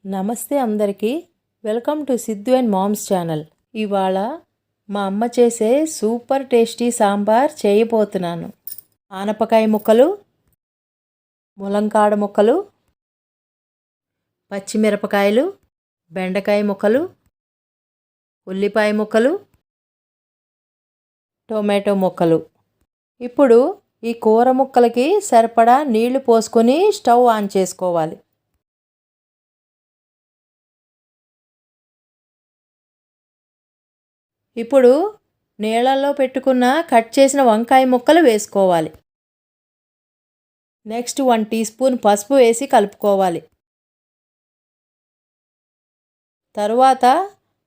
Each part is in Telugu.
నమస్తే అందరికీ, welcome to Siddhu and moms channel. ఇవాళ మా అమ్మ చేసే సూపర్ టేస్టీ సాంబార్ చేయబోతున్నాను. ఆనపకాయ ముక్కలు, ములంకాడ ముక్కలు, పచ్చిమిరపకాయలు, బెండకాయ ముక్కలు, ఉల్లిపాయ ముక్కలు, టొమాటో ముక్కలు. ఇప్పుడు ఈ కూర ముక్కలకి సరిపడా నీళ్లు పోసుకొని స్టవ్ ఆన్ చేసుకోవాలి. ఇప్పుడు నీళ్ళల్లో పెట్టుకున్న కట్ చేసిన వంకాయ ముక్కలు వేసుకోవాలి. నెక్స్ట్ 1 టీ స్పూన్ పసుపు వేసి కలుపుకోవాలి. తరువాత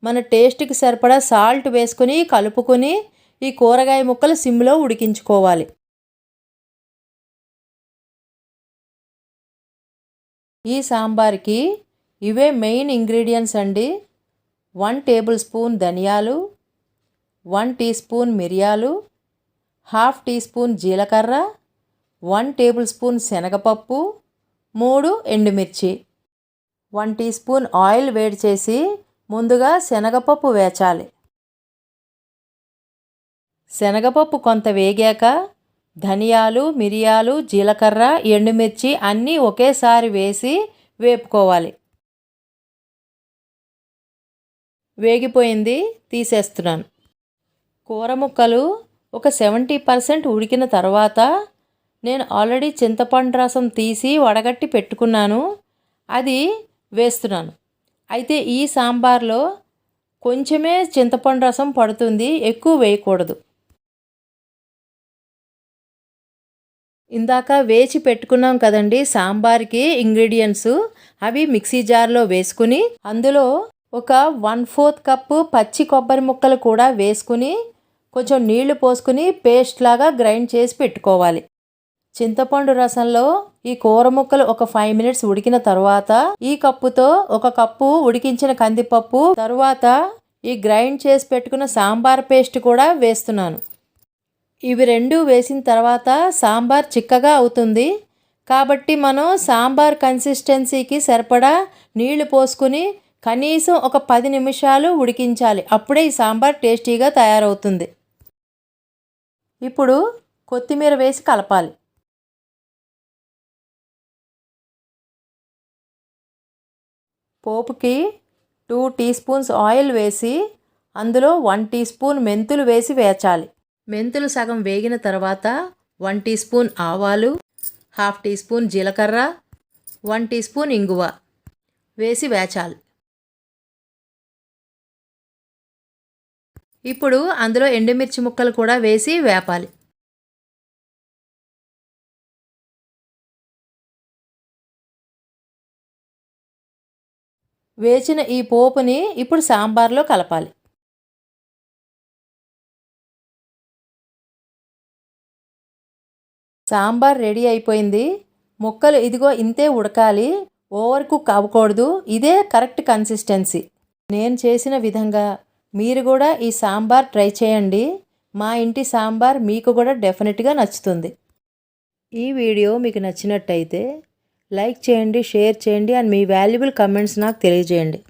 మన టేస్ట్కి సరిపడా సాల్ట్ వేసుకొని కలుపుకొని ఈ కూరగాయ ముక్కలు సిమ్లో ఉడికించుకోవాలి. ఈ సాంబార్కి ఇవే మెయిన్ ఇంగ్రీడియంట్స్ అండి. 1 టేబుల్ స్పూన్ ధనియాలు, 1 టీ స్పూన్ మిరియాలు, 1/2 టీ స్పూన్ జీలకర్ర, 1 టేబుల్ స్పూన్ శనగపప్పు, 3 ఎండుమిర్చి. 1 టీ స్పూన్ ఆయిల్ వేడి చేసి ముందుగా శనగపప్పు వేచాలి. శనగపప్పు కొంత వేగాక ధనియాలు, మిరియాలు, జీలకర్ర, ఎండుమిర్చి అన్నీ ఒకేసారి వేసి వేపుకోవాలి. వేగిపోయింది, తీసేస్తున్నాను. కూర ముక్కలు ఒక 70% ఉడికిన తర్వాత నేను ఆల్రెడీ చింతపండు రసం తీసి వడగట్టి పెట్టుకున్నాను, అది వేస్తున్నాను. అయితే ఈ సాంబార్లో కొంచెమే చింతపండు రసం పడుతుంది, ఎక్కువ వేయకూడదు. ఇందాక వేచి పెట్టుకున్నాం కదండి సాంబార్కి ఇంగ్రీడియంట్స్, అవి మిక్సీ జార్లో వేసుకుని అందులో ఒక 1/4 కప్పు పచ్చి కొబ్బరి ముక్కలు కూడా వేసుకుని కొంచెం నీళ్లు పోసుకుని పేస్ట్ లాగా గ్రైండ్ చేసి పెట్టుకోవాలి. చింతపండు రసంలో ఈ కూర ముక్కలు ఒక 5 మినిట్స్ ఉడికిన తర్వాత ఈ కప్పుతో 1 కప్పు ఉడికించిన కందిపప్పు, తరువాత ఈ గ్రైండ్ చేసి పెట్టుకున్న సాంబార్ పేస్ట్ కూడా వేస్తున్నాను. ఇవి రెండు వేసిన తర్వాత సాంబార్ చిక్కగా అవుతుంది కాబట్టి మనం సాంబార్ కన్సిస్టెన్సీకి సరిపడా నీళ్లు పోసుకుని కనీసం ఒక 10 నిమిషాలు ఉడికించాలి. అప్పుడే ఈ సాంబార్ టేస్టీగా తయారవుతుంది. ఇప్పుడు కొత్తిమీర వేసి కలపాలి. పోపుకి 2 టీ స్పూన్స్ ఆయిల్ వేసి అందులో 1 టీ స్పూన్ మెంతులు వేసి వేచాలి. మెంతులు సగం వేగిన తర్వాత 1 టీ స్పూన్ ఆవాలు, 1/2 టీ స్పూన్ జీలకర్ర, 1 టీ స్పూన్ ఇంగువ వేసి వేచాలి. ఇప్పుడు అందులో ఎండుమిర్చి ముక్కలు కూడా వేసి వేపాలి. వేచిన ఈ పోపుని ఇప్పుడు సాంబార్లో కలపాలి. సాంబార్ రెడీ అయిపోయింది. ముక్కలు ఇదిగో ఇంతే ఉడకాలి, ఓవర్ కుక్ అవ్వకూడదు. ఇదే కరెక్ట్ కన్సిస్టెన్సీ. నేను చేసిన విధంగా మీరు కూడా ఈ సాంబార్ ట్రై చేయండి. మా ఇంటి సాంబార్ మీకు కూడా డెఫినెట్గా నచ్చుతుంది. ఈ వీడియో మీకు నచ్చినట్టయితే లైక్ చేయండి, షేర్ చేయండి అండ్ మీ వాల్యుబుల్ కమెంట్స్ నాకు తెలియజేయండి.